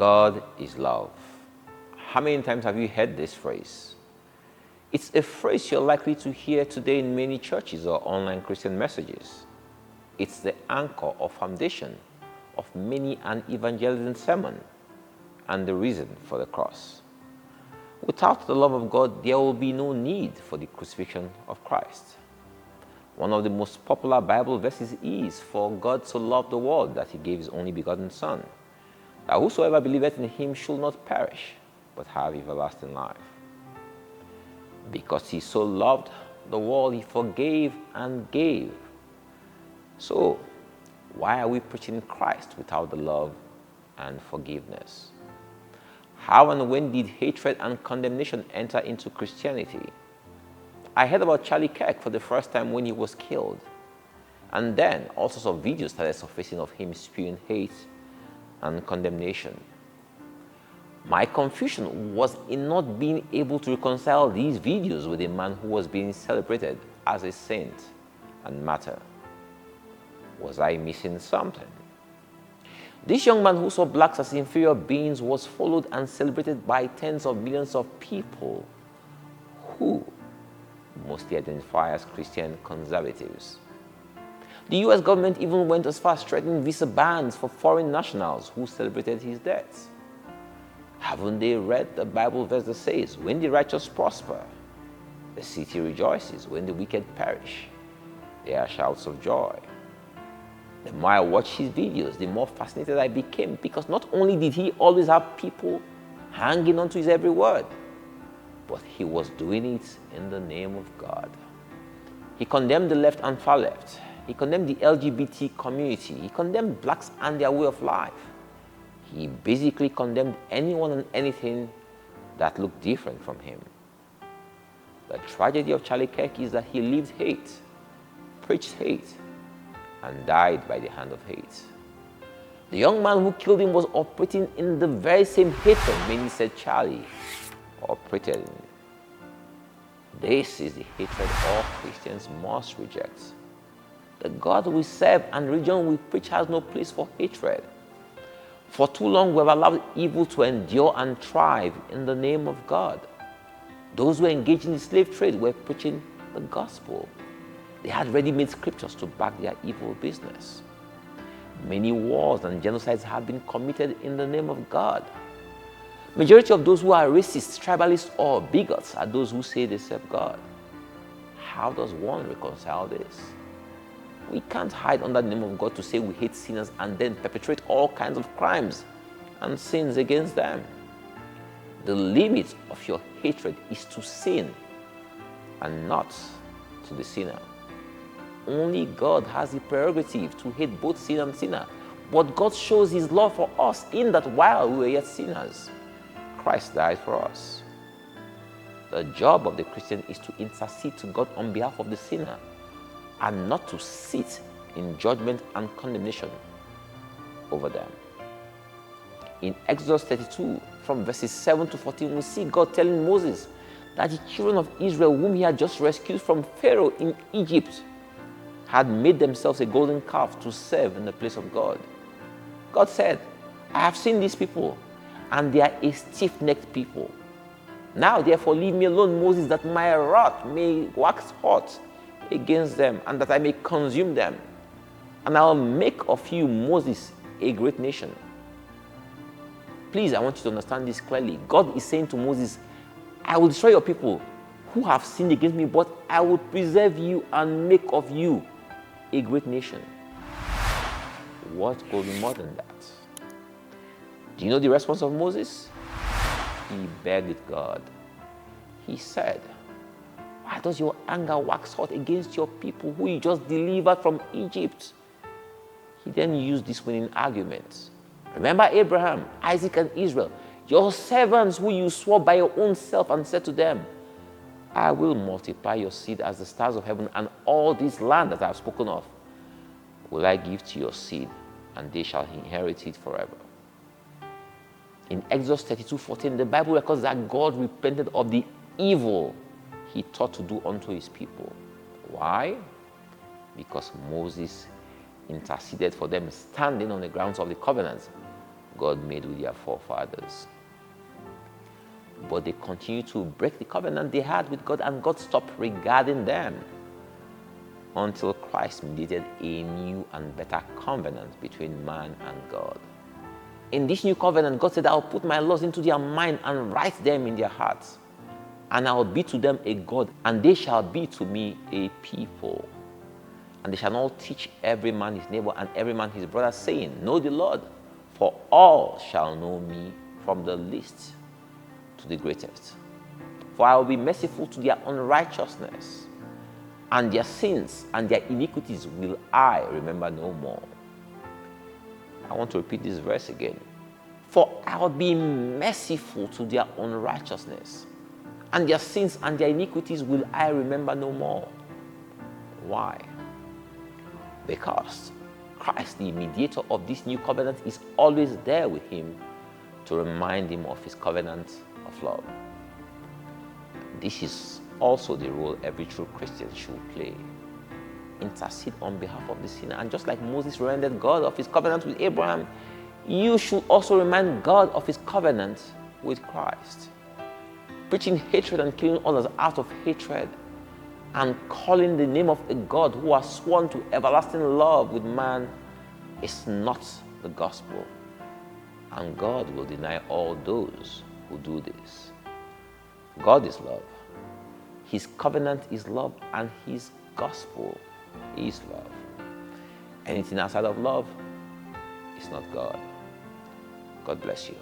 God is love. How many times have you heard this phrase? It's a phrase you're likely to hear today in many churches or online Christian messages. It's the anchor or foundation of many an evangelism sermon and the reason for the cross. Without the love of God, there will be no need for the crucifixion of Christ. One of the most popular Bible verses is, "For God so loved the world that he gave his only begotten Son, that whosoever believeth in him should not perish, but have everlasting life." Because he so loved the world, he forgave and gave. So, why are we preaching Christ without the love and forgiveness? How and when did hatred and condemnation enter into Christianity? I heard about Charlie Kirk for the first time when he was killed. And then all sorts of videos started surfacing of him spewing hate and condemnation. My confusion was in not being able to reconcile these videos with a man who was being celebrated as a saint and martyr. Was I missing something? This young man who saw blacks as inferior beings was followed and celebrated by tens of millions of people who mostly identify as Christian conservatives. The US government even went as far as threatening visa bans for foreign nationals who celebrated his death. Haven't they read the Bible verse that says, "When the righteous prosper, the city rejoices. When the wicked perish, there are shouts of joy"? The more I watched his videos, the more fascinated I became, because not only did he always have people hanging on to his every word, but he was doing it in the name of God. He condemned the left and far left. He condemned the LGBT community. He condemned blacks and their way of life. He basically condemned anyone and anything that looked different from him. The tragedy of Charlie Kirk is that he lived hate, preached hate, and died by the hand of hate. The young man who killed him was operating in the very same hatred many said Charlie operated in. This is the hatred all Christians must reject. The God we serve and religion we preach has no place for hatred. For too long, we have allowed evil to endure and thrive in the name of God. Those who engaged in the slave trade were preaching the gospel. They had ready-made scriptures to back their evil business. Many wars and genocides have been committed in the name of God. Majority of those who are racists, tribalists, or bigots are those who say they serve God. How does one reconcile this? We can't hide under the name of God to say we hate sinners and then perpetrate all kinds of crimes and sins against them. The limit of your hatred is to sin and not to the sinner. Only God has the prerogative to hate both sin and sinner. But God shows his love for us in that while we were yet sinners, Christ died for us. The job of the Christian is to intercede to God on behalf of the sinner and not to sit in judgment and condemnation over them. In Exodus 32, from verses 7 to 14, we see God telling Moses that the children of Israel, whom he had just rescued from Pharaoh in Egypt, had made themselves a golden calf to serve in the place of God. God said, "I have seen these people, and they are a stiff-necked people. Now, therefore, leave me alone, Moses, that my wrath may wax hot against them, and that I may consume them. And I will make of you, Moses, a great nation." Please, I want you to understand this clearly. God is saying to Moses, "I will destroy your people who have sinned against me, but I will preserve you and make of you a great nation." What could be more than that? Do you know the response of Moses? He begged God. He said, "Why does your anger wax hot against your people who you just delivered from Egypt?" He then used this winning argument. "Remember Abraham, Isaac, and Israel, your servants who you swore by your own self and said to them, 'I will multiply your seed as the stars of heaven, and all this land that I have spoken of will I give to your seed, and they shall inherit it forever.'" In Exodus 32:14, the Bible records that God repented of the evil he thought to do unto his people. Why? Because Moses interceded for them, standing on the grounds of the covenant God made with their forefathers. But they continued to break the covenant they had with God, and God stopped regarding them until Christ mediated a new and better covenant between man and God. In this new covenant, God said, I'll put my laws into their mind and write them in their hearts. And I will be to them a God, and they shall be to me a people. And they shall all teach every man his neighbor and every man his brother, saying, Know the Lord, for all shall know me, from the least to the greatest. For I will be merciful to their unrighteousness, and their sins and their iniquities will I remember no more. I want to repeat this verse again. For I will be merciful to their unrighteousness, and their sins and their iniquities will I remember no more. Why? Because Christ, the mediator of this new covenant, is always there with him to remind him of his covenant of love. This is also the role every true Christian should play. Intercede on behalf of the sinner. And just like Moses reminded God of his covenant with Abraham, you should also remind God of his covenant with Christ. Preaching hatred and killing others out of hatred, and calling the name of a God who has sworn to everlasting love with man is not the gospel. And God will deny all those who do this. God is love. His covenant is love, and his gospel is love. Anything outside of love is not God. God bless you.